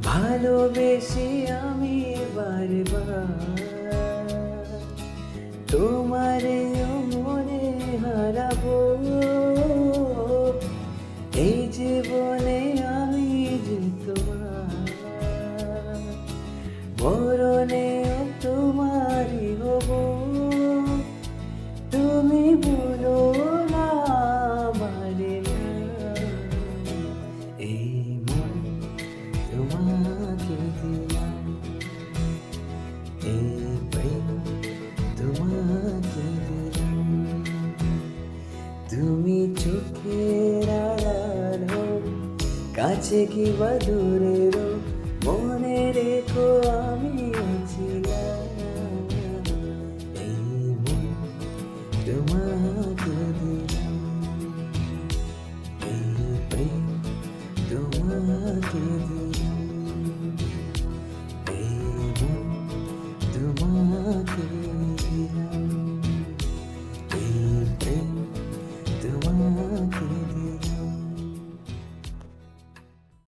ভালোবেসে আমি বারবার তোমারে মনে হারাবো। এই জীবনে আমি যে তোমার, মরণেও তোমারই হব। তুমি বলো না আমারে না, এই মন তোমাকে দিলাম, এই প্রেম তোমাকে দিলাম। তুমি চোখের আড়ালো, কাছে কিংবা দূরেরও, মনে রেখো আমি ছিলাম। এই মন তোমাকে দিলাম, এই প্রেম তোমাকে দিলাম।